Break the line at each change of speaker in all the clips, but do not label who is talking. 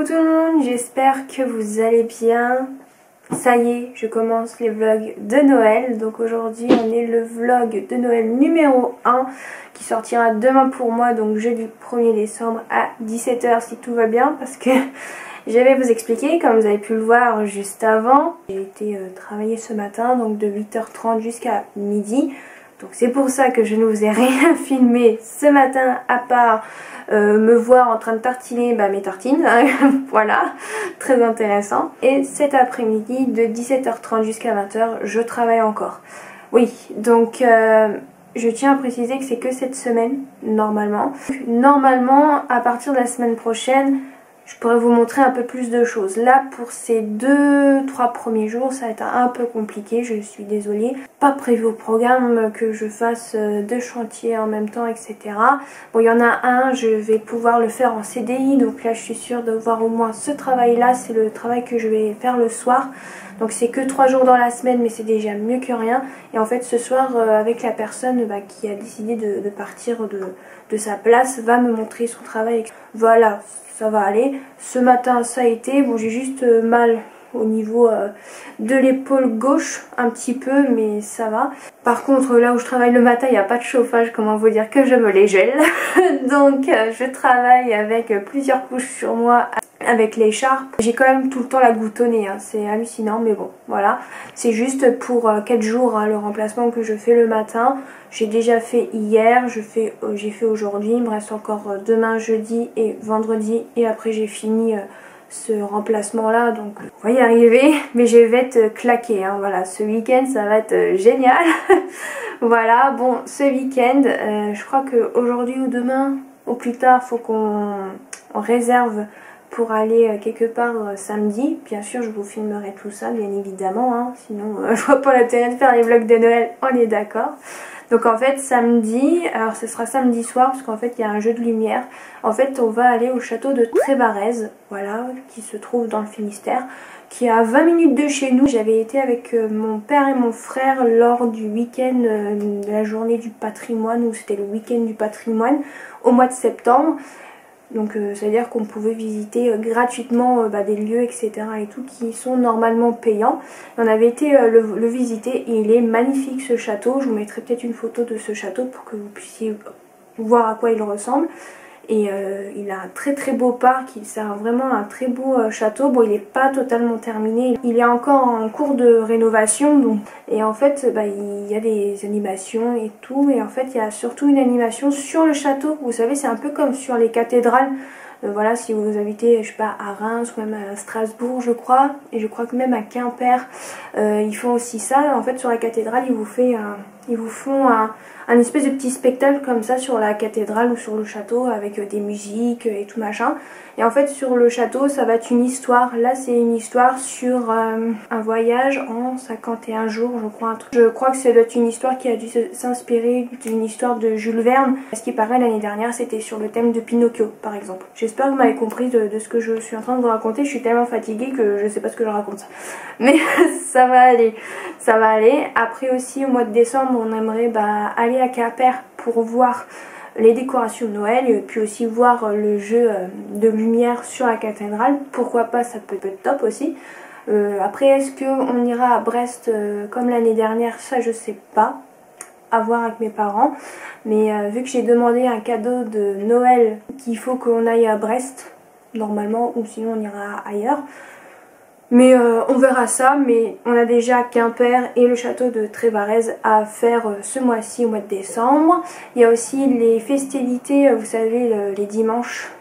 Coucou tout le monde, j'espère que vous allez bien. Ça y est, je commence les vlogs de Noël. Donc aujourd'hui on est le vlog de Noël numéro 1 qui sortira demain pour moi, donc jeudi 1er décembre à 17 h si tout va bien, parce que je vais vous expliquer, comme vous avez pu le voir juste avant. J'ai été travailler ce matin, donc de 8h30 jusqu'à midi. Donc c'est pour ça que je ne vous ai rien filmé ce matin à part me voir en train de tartiner mes tartines. Voilà, très intéressant. Et cet après-midi de 17h30 jusqu'à 20h je travaille encore. Oui, donc je tiens à préciser que c'est que cette semaine normalement. Normalement à partir de la semaine prochaine je pourrais vous montrer un peu plus de choses. Là pour ces 2-3 premiers jours ça va être un peu compliqué, je suis désolée. Pas prévu au programme que je fasse 2 chantiers en même temps, etc. Bon, il y en a un, je vais pouvoir le faire en CDI, donc là je suis sûre de voir au moins ce travail là, c'est le travail que je vais faire le soir. Donc c'est que 3 jours dans la semaine, mais c'est déjà mieux que rien. Et en fait ce soir avec la personne qui a décidé de partir de sa place, va me montrer son travail. Voilà, ça va aller. Ce matin ça a été, bon j'ai juste mal au niveau de l'épaule gauche un petit peu, mais ça va. Par contre là où je travaille le matin il n'y a pas de chauffage, comment vous dire que je me les gèle. Donc je travaille avec plusieurs couches sur moi avec l'écharpe. J'ai quand même tout le temps la goutte au nez, hein. C'est hallucinant, mais bon voilà. C'est juste pour 4 jours le remplacement que je fais le matin. J'ai déjà fait hier, j'ai fait aujourd'hui, il me reste encore demain, jeudi et vendredi, et après j'ai fini ce remplacement là, donc on va y arriver, mais je vais être claquée, hein. Voilà, ce week-end ça va être génial. Voilà, bon, ce week-end je crois que aujourd'hui ou demain au plus tard faut qu'on réserve pour aller quelque part samedi. Bien sûr je vous filmerai tout ça bien évidemment, hein. Sinon je vois pas l'intérêt de faire les vlogs de Noël, on est d'accord. Donc en fait samedi, alors ce sera samedi soir parce qu'en fait il y a un jeu de lumière. En fait on va aller au château de Trévarez, voilà, qui se trouve dans le Finistère, qui est à 20 minutes de chez nous. J'avais été avec mon père et mon frère lors du week-end de la journée du patrimoine, où c'était le week-end du patrimoine au mois de septembre. Donc ça veut dire qu'on pouvait visiter gratuitement des lieux, etc. et tout, qui sont normalement payants. On avait été le visiter et il est magnifique ce château. Je vous mettrai peut-être une photo de ce château pour que vous puissiez voir à quoi il ressemble. Et il a un très très beau parc, c'est vraiment un très beau château. Bon, il n'est pas totalement terminé, il est encore en cours de rénovation. Donc. Et en fait il y a des animations et tout, et en fait il y a surtout une animation sur le château. Vous savez, c'est un peu comme sur les cathédrales. Voilà, si vous habitez, je sais pas, à Reims ou même à Strasbourg je crois, et je crois que même à Quimper ils font aussi ça. En fait sur la cathédrale ils vous font un espèce de petit spectacle comme ça sur la cathédrale ou sur le château, avec des musiques et tout machin. Et en fait sur le château ça va être une histoire. Là c'est une histoire sur un voyage en 51 jours je crois, un truc. Je crois que ça doit être une histoire qui a dû s'inspirer d'une histoire de Jules Verne. Ce qui paraît l'année dernière c'était sur le thème de Pinocchio par exemple. J'espère que vous m'avez compris de ce que je suis en train de vous raconter. Je suis tellement fatiguée que je sais pas ce que je raconte. Mais ça va aller, ça va aller. Après aussi au mois de décembre on aimerait aller à Quimper pour voir les décorations de Noël, et puis aussi voir le jeu de lumière sur la cathédrale. Pourquoi pas, ça peut être top aussi. Après est-ce qu'on ira à Brest comme l'année dernière, ça je sais pas, à voir avec mes parents. Mais vu que j'ai demandé un cadeau de Noël qu'il faut qu'on aille à Brest normalement, ou sinon on ira ailleurs. Mais on verra ça, mais on a déjà Quimper et le château de Trévarez à faire ce mois-ci, au mois de décembre. Il y a aussi les festivités, vous savez, les dimanches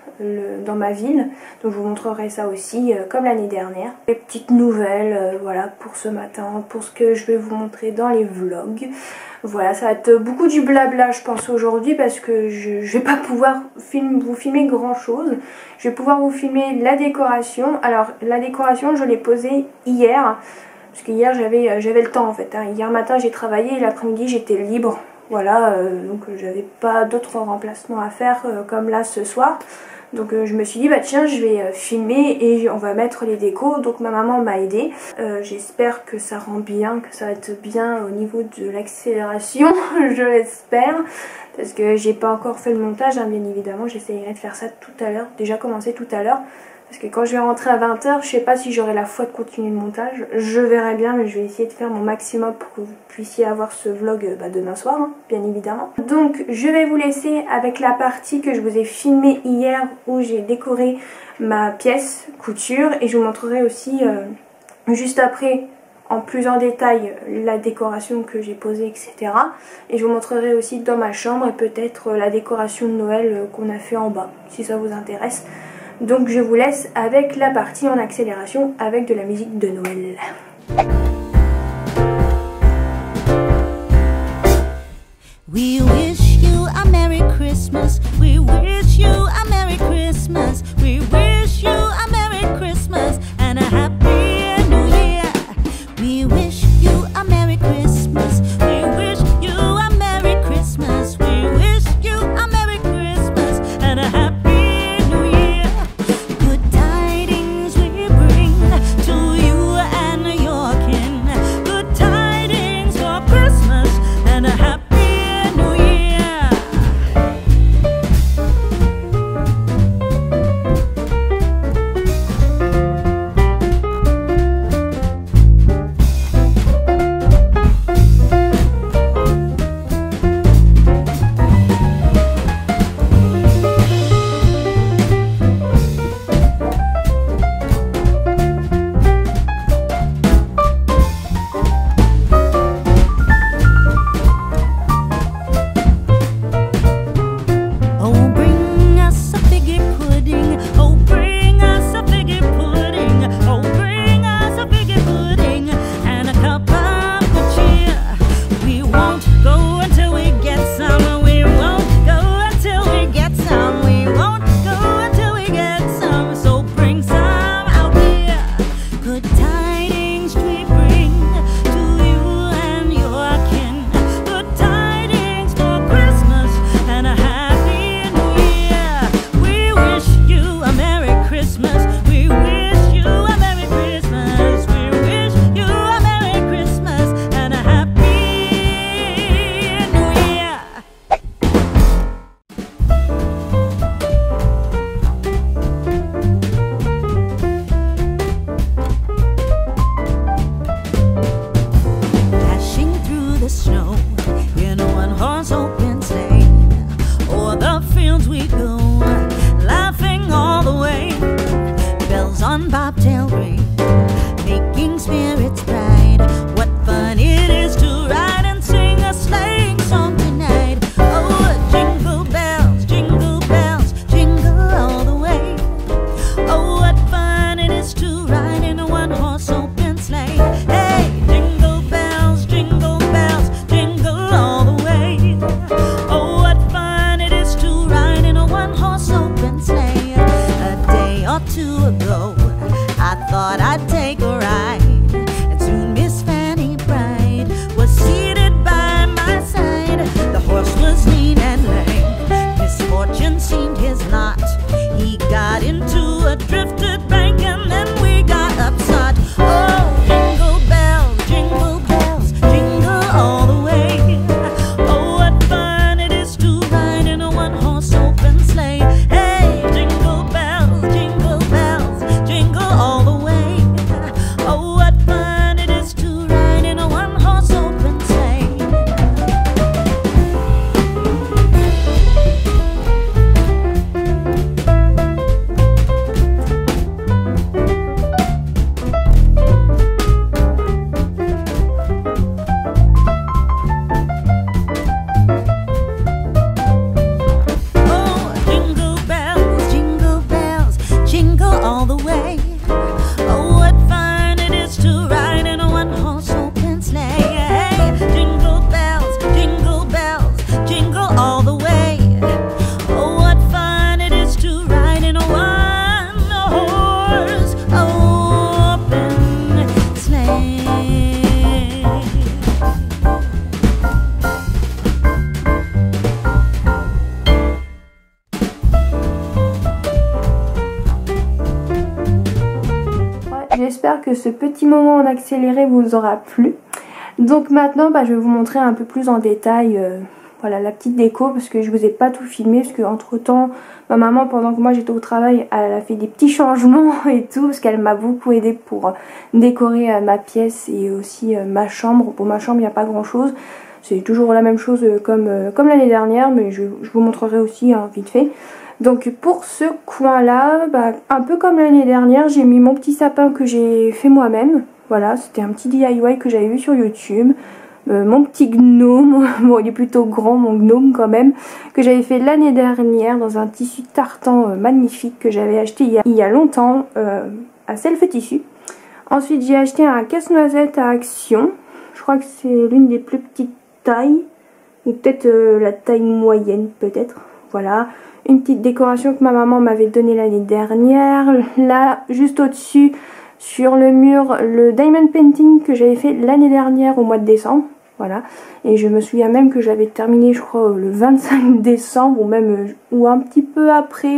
dans ma ville. Donc je vous montrerai ça aussi, comme l'année dernière. Les petites nouvelles, voilà, pour ce matin, pour ce que je vais vous montrer dans les vlogs. Voilà, ça va être beaucoup du blabla je pense aujourd'hui, parce que je vais pas pouvoir vous filmer grand chose. Je vais pouvoir vous filmer la décoration. Alors la décoration je l'ai posée hier, parce que hier j'avais le temps en fait, hein. Hier matin j'ai travaillé et l'après-midi j'étais libre. Voilà, donc j'avais pas d'autres remplacements à faire comme là ce soir. Donc je me suis dit tiens, je vais filmer et on va mettre les décos. Donc ma maman m'a aidée. J'espère que ça rend bien, que ça va être bien au niveau de l'accélération. Je l'espère, parce que j'ai pas encore fait le montage, hein, bien évidemment. J'essayerai de faire ça tout à l'heure, déjà commencer tout à l'heure. Parce que quand je vais rentrer à 20 h, je sais pas si j'aurai la foi de continuer le montage. Je verrai bien, mais je vais essayer de faire mon maximum pour que vous puissiez avoir ce vlog demain soir, hein, bien évidemment. Donc je vais vous laisser avec la partie que je vous ai filmée hier où j'ai décoré ma pièce couture. Et je vous montrerai aussi juste après en plus en détail la décoration que j'ai posée, etc. Et je vous montrerai aussi dans ma chambre et peut-être la décoration de Noël qu'on a fait en bas, si ça vous intéresse. Donc je vous laisse avec la partie en accélération avec de la musique de Noël.
We wish you a Merry Christmas. We wish you a Merry Christmas. We wish you a Merry Christmas and a Happy New Year. We wish you a Merry Christmas. We wish you a Merry Christmas. We wish you a Merry Christmas and a Happy New Year. Good tidings we bring to you and your kin. Good tidings for Christmas and a Happy bobtail ring, making spirits bright. What fun it is to ride and sing a sleighing song tonight. Oh, jingle bells, jingle all the way. Oh, what fun it is to ride in a one-horse open sleigh. Hey, jingle bells, jingle all the way. Oh, what fun it is to ride in a one-horse open sleigh. A day or two ago, I thought I'd take a ride, and soon Miss Fanny Bright was seated by my side. The horse was lean and lank, misfortune seemed his lot. He got into a drifted bank, and then we got upset. Oh, jingle bells, jingle all the way. Oh, what fun it is to ride in a one-horse open sleigh. Hey, jingle bells, jingle all the way. Oh, what fun it is to ride in a one-horse open sleigh. Oh, jingle bells, jingle all the way. Oh, what fun it is to ride in a one-horse open sleigh. Hey, jingle bells, jingle all the way. Oh, what fun it is to ride in a one-horse open sleigh.
J'espère que ce petit moment en accéléré vous aura plu. Donc maintenant je vais vous montrer un peu plus en détail Voilà la petite déco, parce que je vous ai pas tout filmé, parce que entre temps ma maman, pendant que moi j'étais au travail, elle a fait des petits changements et tout, parce qu'elle m'a beaucoup aidé pour décorer ma pièce et aussi ma chambre. Pour ma chambre il n'y a pas grand chose, c'est toujours la même chose comme l'année dernière, mais je vous montrerai aussi hein, vite fait. Donc pour ce coin là, bah, un peu comme l'année dernière, j'ai mis mon petit sapin que j'ai fait moi-même. Voilà, c'était un petit DIY que j'avais vu sur YouTube. Mon petit gnome, bon il est plutôt grand mon gnome quand même, que j'avais fait l'année dernière dans un tissu tartan magnifique que j'avais acheté il y a longtemps à Self Tissu. Ensuite j'ai acheté un casse-noisette à Action, je crois que c'est l'une des plus petites tailles, ou peut-être la taille moyenne peut-être, voilà. Une petite décoration que ma maman m'avait donnée l'année dernière, là juste au-dessus sur le mur le diamond painting que j'avais fait l'année dernière au mois de décembre. Voilà, et je me souviens même que j'avais terminé je crois le 25 décembre ou même ou un petit peu après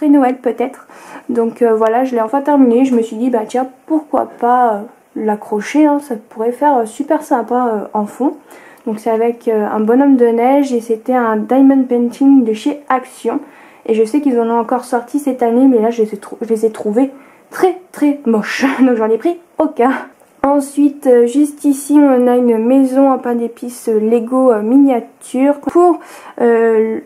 Noël peut-être. Donc voilà, je l'ai enfin terminé, je me suis dit bah tiens pourquoi pas l'accrocher, hein, ça pourrait faire super sympa en fond. Donc c'est avec un bonhomme de neige et c'était un diamond painting de chez Action. Et je sais qu'ils en ont encore sorti cette année, mais là je les ai trouvés très moches, donc j'en ai pris aucun. Ensuite, juste ici, on a une maison en pain d'épices Lego miniature. Pour le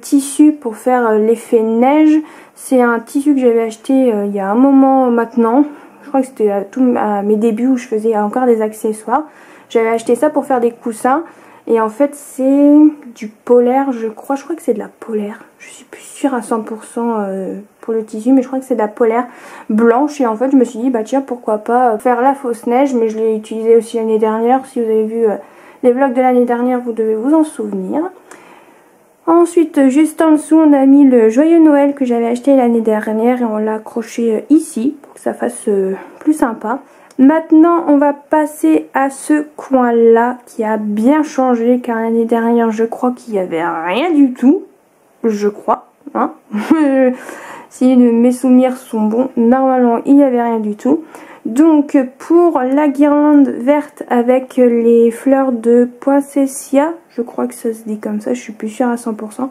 tissu, pour faire l'effet neige, c'est un tissu que j'avais acheté il y a un moment maintenant. Je crois que c'était à mes débuts où je faisais encore des accessoires. J'avais acheté ça pour faire des coussins. Et en fait, c'est du polaire, je crois que c'est de la polaire. Je suis plus sûre à 100% pour le tissu, mais je crois que c'est de la polaire blanche. Et en fait, je me suis dit, bah tiens, pourquoi pas faire la fausse neige. Mais je l'ai utilisé aussi l'année dernière. Si vous avez vu les vlogs de l'année dernière, vous devez vous en souvenir. Ensuite, juste en dessous, on a mis le joyeux Noël que j'avais acheté l'année dernière. Et on l'a accroché ici, pour que ça fasse plus sympa. Maintenant on va passer à ce coin là qui a bien changé, car l'année dernière je crois qu'il n'y avait rien du tout, je crois, hein. Si mes souvenirs sont bons, normalement il n'y avait rien du tout. Donc pour la guirlande verte avec les fleurs de poinsettia, je crois que ça se dit comme ça, je suis plus sûre à 100%.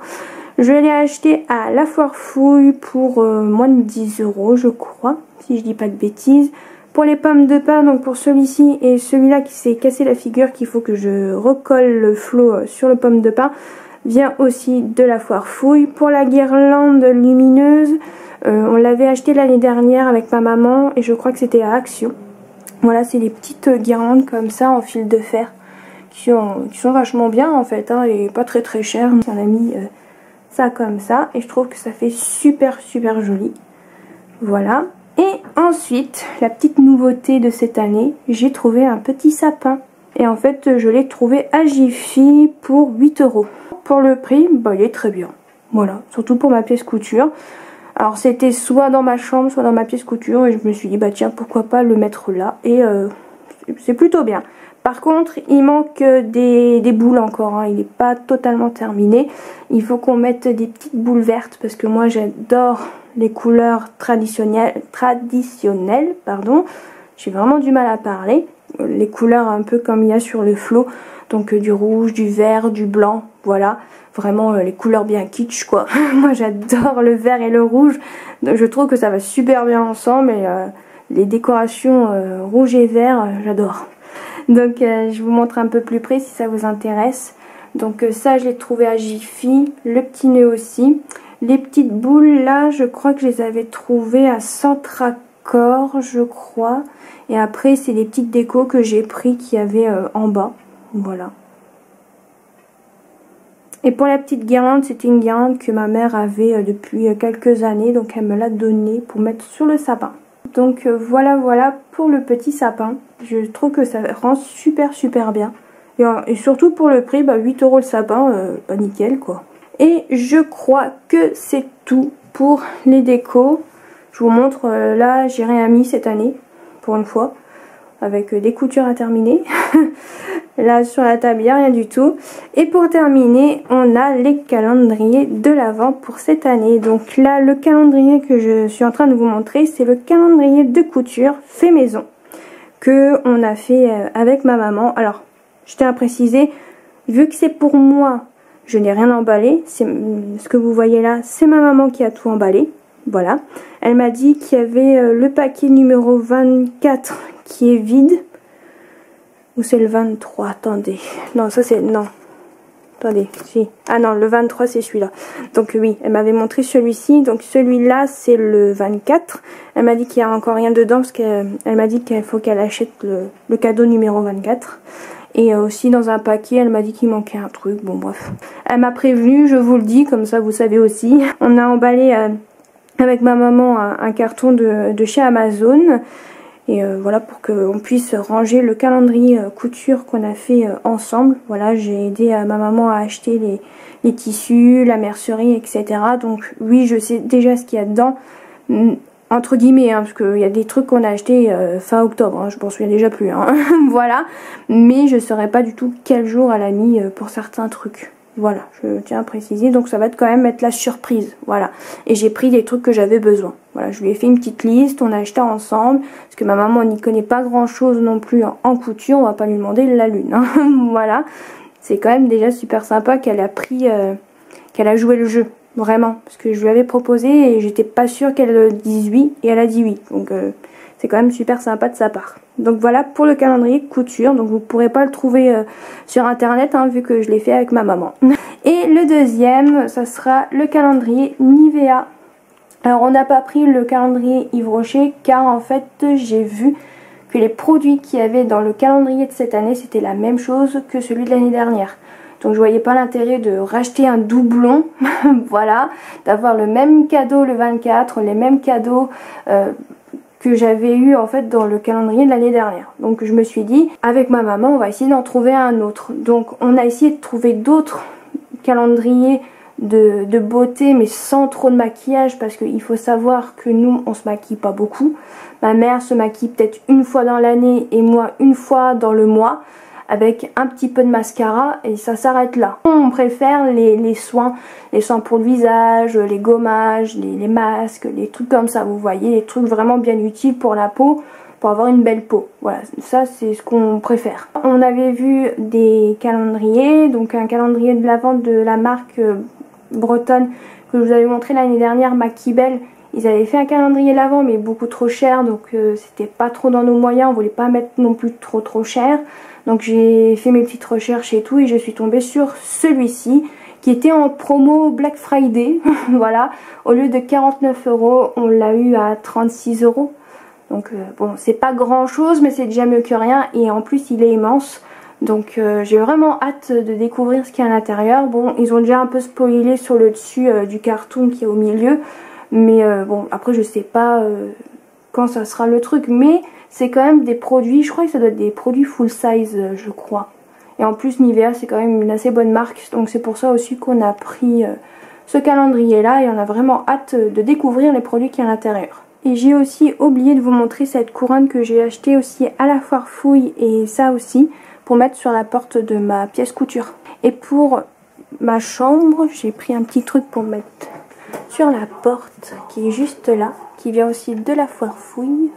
Je l'ai acheté à la foire fouille pour moins de 10 € je crois, si je dis pas de bêtises. Pour les pommes de pin, donc pour celui-ci et celui-là qui s'est cassé la figure, qu'il faut que je recolle le flot sur le pomme de pin, vient aussi de la foire fouille. Pour la guirlande lumineuse, on l'avait acheté l'année dernière avec ma maman et je crois que c'était à Action. Voilà, c'est les petites guirlandes comme ça en fil de fer qui sont vachement bien en fait, hein, et pas très chères. On a mis ça comme ça et je trouve que ça fait super joli. Voilà. Et ensuite, la petite nouveauté de cette année, j'ai trouvé un petit sapin. Et en fait, je l'ai trouvé à Jiffy pour 8 €. Pour le prix, bah, il est très bien. Voilà, surtout pour ma pièce couture. Alors c'était soit dans ma chambre, soit dans ma pièce couture. Et je me suis dit, bah tiens, pourquoi pas le mettre là. Et c'est plutôt bien. Par contre, il manque des boules encore, hein. Il n'est pas totalement terminé. Il faut qu'on mette des petites boules vertes parce que moi j'adore les couleurs traditionnelles, pardon. J'ai vraiment du mal à parler. Les couleurs un peu comme il y a sur le flot, donc du rouge, du vert, du blanc, voilà. Vraiment les couleurs bien kitsch quoi. Moi j'adore le vert et le rouge, donc, je trouve que ça va super bien ensemble et les décorations rouge et vert, j'adore. Donc je vous montre un peu plus près si ça vous intéresse. Donc ça je l'ai trouvé à Jiffy, le petit nœud aussi. Les petites boules là, je crois que je les avais trouvées à Centracor, je crois. Et après c'est les petites décos que j'ai pris qu'il y avait en bas. Voilà. Et pour la petite guirlande, c'était une guirlande que ma mère avait depuis quelques années. Donc elle me l'a donnée pour mettre sur le sapin. Donc voilà pour le petit sapin. Je trouve que ça rend super bien. Et surtout pour le prix, bah 8 € le sapin, pas nickel quoi. Et je crois que c'est tout pour les décos. Je vous montre, là j'ai rien mis cette année, pour une fois, avec des coutures à terminer. Là sur la table il n'y a rien du tout. Et pour terminer, on a les calendriers de l'Avent pour cette année. Donc là le calendrier que je suis en train de vous montrer, c'est le calendrier de couture fait maison que on a fait avec ma maman. Alors je tiens à préciser, vu que c'est pour moi, je n'ai rien emballé. Ce que vous voyez là, c'est ma maman qui a tout emballé. Voilà. Elle m'a dit qu'il y avait le paquet numéro 24 qui est vide. Ou c'est le 23? Attendez. Non, ça c'est... Non. Attendez, si. Ah non, le 23 c'est celui-là. Donc oui, elle m'avait montré celui-ci. Donc celui-là c'est le 24. Elle m'a dit qu'il n'y a encore rien dedans parce qu'elle m'a dit qu'il faut qu'elle achète le cadeau numéro 24. Et aussi dans un paquet, elle m'a dit qu'il manquait un truc. Bon bref. Elle m'a prévenu, je vous le dis, comme ça vous savez aussi. On a emballé avec ma maman un carton de chez Amazon. Et voilà, pour qu'on puisse ranger le calendrier couture qu'on a fait ensemble. Voilà, j'ai aidé ma maman à acheter les tissus, la mercerie, etc. Donc oui, je sais déjà ce qu'il y a dedans, entre guillemets, hein, parce qu'il y a des trucs qu'on a achetés fin octobre, hein, je m'en souviens déjà plus. Hein. Voilà, mais je ne saurais pas du tout quel jour elle a mis pour certains trucs. Voilà, je tiens à préciser, donc ça va quand même être la surprise, voilà. Et j'ai pris des trucs que j'avais besoin. Voilà, je lui ai fait une petite liste, on a acheté ensemble, parce que ma maman n'y connaît pas grand chose non plus en couture, on va pas lui demander la lune. Hein. Voilà, c'est quand même déjà super sympa qu'elle a pris, qu'elle a joué le jeu, vraiment. Parce que je lui avais proposé et j'étais pas sûre qu'elle dise oui, et elle a dit oui. Donc c'est quand même super sympa de sa part. Donc voilà pour le calendrier couture. Donc vous ne pourrez pas le trouver sur internet, hein, vu que je l'ai fait avec ma maman. Et le deuxième, ça sera le calendrier Nivea. Alors on n'a pas pris le calendrier Yves Rocher car en fait j'ai vu que les produits qu'il y avait dans le calendrier de cette année c'était la même chose que celui de l'année dernière. Donc je voyais pas l'intérêt de racheter un doublon, voilà, d'avoir le même cadeau le 24, les mêmes cadeaux que j'avais eu en fait dans le calendrier de l'année dernière. Donc je me suis dit, avec ma maman, on va essayer d'en trouver un autre. Donc on a essayé de trouver d'autres calendriers de beauté, mais sans trop de maquillage, parce qu'il faut savoir que nous, on se maquille pas beaucoup. Ma mère se maquille peut-être une fois dans l'année et moi une fois dans le mois, avec un petit peu de mascara et ça s'arrête là. On préfère les soins pour le visage, les gommages, les masques, les trucs comme ça, vous voyez, les trucs vraiment bien utiles pour la peau, pour avoir une belle peau. Voilà, ça c'est ce qu'on préfère. On avait vu des calendriers, donc un calendrier de l'Avent de la marque bretonne que je vous avais montré l'année dernière, Maquibel. Ils avaient fait un calendrier l'Avent mais beaucoup trop cher, donc c'était pas trop dans nos moyens, on voulait pas mettre non plus trop cher. Donc j'ai fait mes petites recherches et tout et je suis tombée sur celui-ci qui était en promo Black Friday. Voilà, au lieu de 49 €, on l'a eu à 36 €. Donc bon, c'est pas grand chose mais c'est déjà mieux que rien et en plus il est immense. Donc j'ai vraiment hâte de découvrir ce qu'il y a à l'intérieur. Bon, ils ont déjà un peu spoilé sur le dessus du carton qui est au milieu. Mais bon, après je sais pas quand ça sera le truc, mais c'est quand même des produits, je crois que ça doit être des produits full size, je crois. Et en plus Nivea c'est quand même une assez bonne marque, donc c'est pour ça aussi qu'on a pris ce calendrier là et on a vraiment hâte de découvrir les produits qu'il y a à l'intérieur. Et j'ai aussi oublié de vous montrer cette couronne que j'ai achetée aussi à la foire fouille et ça aussi pour mettre sur la porte de ma pièce couture. Et pour ma chambre, j'ai pris un petit truc pour mettre sur la porte qui est juste là, qui vient aussi de la foire fouille.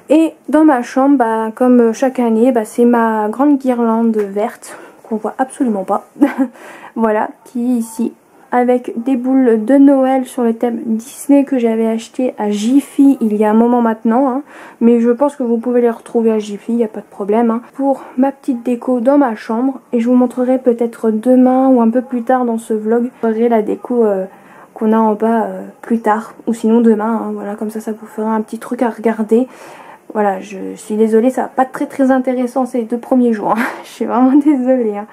Et dans ma chambre, bah, comme chaque année, bah, c'est ma grande guirlande verte qu'on voit absolument pas. Voilà, qui est ici avec des boules de Noël sur le thème Disney que j'avais acheté à Jiffy il y a un moment maintenant, hein. Mais je pense que vous pouvez les retrouver à Jiffy, il n'y a pas de problème, hein. Pour ma petite déco dans ma chambre, et je vous montrerai peut-être demain ou un peu plus tard dans ce vlog, je ferai la déco qu'on a en bas plus tard, ou sinon demain, hein. Voilà, comme ça vous fera un petit truc à regarder. Voilà, je suis désolée, ça va pas être très intéressant ces 2 premiers jours, hein. Je suis vraiment désolée, hein.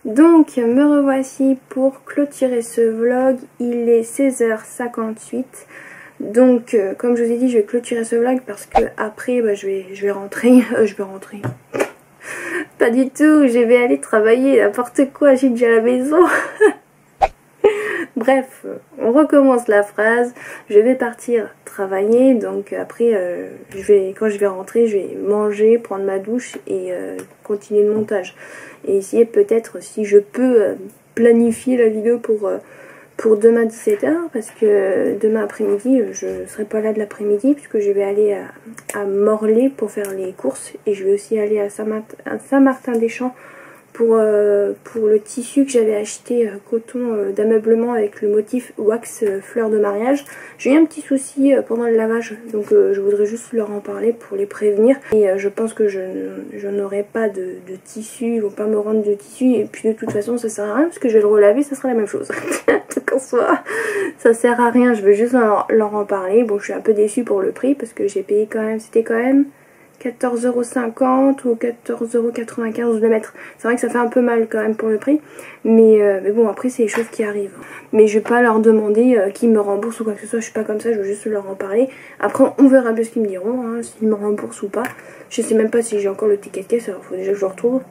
Donc me revoici pour clôturer ce vlog. Il est 16h58. Donc comme je vous ai dit, je vais clôturer ce vlog parce que après je vais rentrer. Je vais rentrer. Pas du tout, je vais aller travailler, n'importe quoi, j'ai déjà la maison. Bref, on recommence la phrase. Je vais partir travailler, donc après quand je vais rentrer, je vais manger, prendre ma douche et continuer le montage. Et essayer peut-être si je peux planifier la vidéo pour demain 17h, parce que demain après-midi je ne serai pas là de l'après-midi puisque je vais aller à Morlaix pour faire les courses et je vais aussi aller à Saint-Martin-des-Champs pour le tissu que j'avais acheté coton d'ameublement avec le motif wax fleur de mariage. J'ai eu un petit souci pendant le lavage, donc je voudrais juste leur en parler pour les prévenir. Et je pense que je n'aurai pas de tissu, ils vont pas me rendre de tissu, et puis de toute façon ça sert à rien parce que je vais le relaver, ça sera la même chose. Donc en soi ça sert à rien, je veux juste leur en parler. Bon, je suis un peu déçue pour le prix parce que j'ai payé quand même, c'était quand même 14,50 € ou 14,95 € le mètre. C'est vrai que ça fait un peu mal quand même pour le prix. Mais bon, après c'est les choses qui arrivent. Mais je vais pas leur demander qu'ils me remboursent ou quoi que ce soit. Je suis pas comme ça, je veux juste leur en parler. Après on verra bien ce qu'ils me diront, hein, s'ils me remboursent ou pas. Je sais même pas si j'ai encore le ticket de caisse, alors il faut déjà que je le retrouve.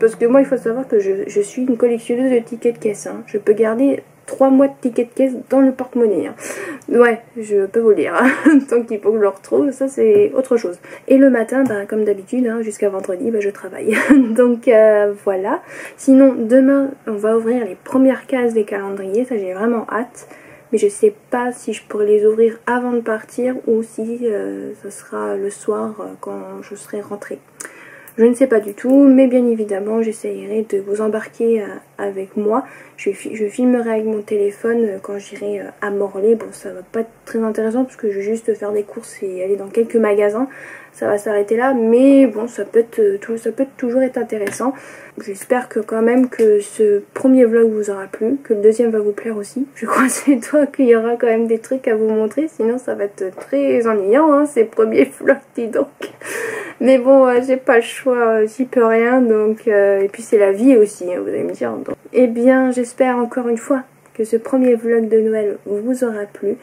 Parce que moi il faut savoir que je suis une collectionneuse de tickets de caisse. Hein. Je peux garder 3 mois de tickets de caisse dans le porte-monnaie. Hein. Ouais, je peux vous le dire. Hein. Donc il faut que je le retrouve, ça c'est autre chose. Et le matin, comme d'habitude, hein, jusqu'à vendredi, je travaille. Donc voilà. Sinon, demain, on va ouvrir les premières cases des calendriers. Ça, j'ai vraiment hâte. Mais je sais pas si je pourrais les ouvrir avant de partir ou si ça sera le soir quand je serai rentrée. Je ne sais pas du tout, mais bien évidemment j'essayerai de vous embarquer avec moi. Je filmerai avec mon téléphone quand j'irai à Morlaix. Bon, ça va pas être très intéressant parce que je vais juste faire des courses et aller dans quelques magasins. Ça va s'arrêter là, mais bon, ça peut toujours être intéressant. J'espère que quand même que ce premier vlog vous aura plu, que le deuxième va vous plaire aussi. Je croise les doigts qu'il y aura quand même des trucs à vous montrer, sinon ça va être très ennuyant, hein, ces premiers vlogs, dis donc. Mais bon, j'ai pas le choix, j'y peux rien, donc et puis c'est la vie aussi, hein, vous allez me dire. Donc. Eh bien, j'espère encore une fois que ce premier vlog de Noël vous aura plu.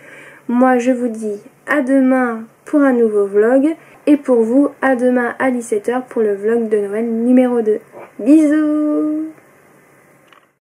Moi, je vous dis à demain pour un nouveau vlog. Et pour vous, à demain à 17h pour le vlog de Noël numéro 2. Bisous!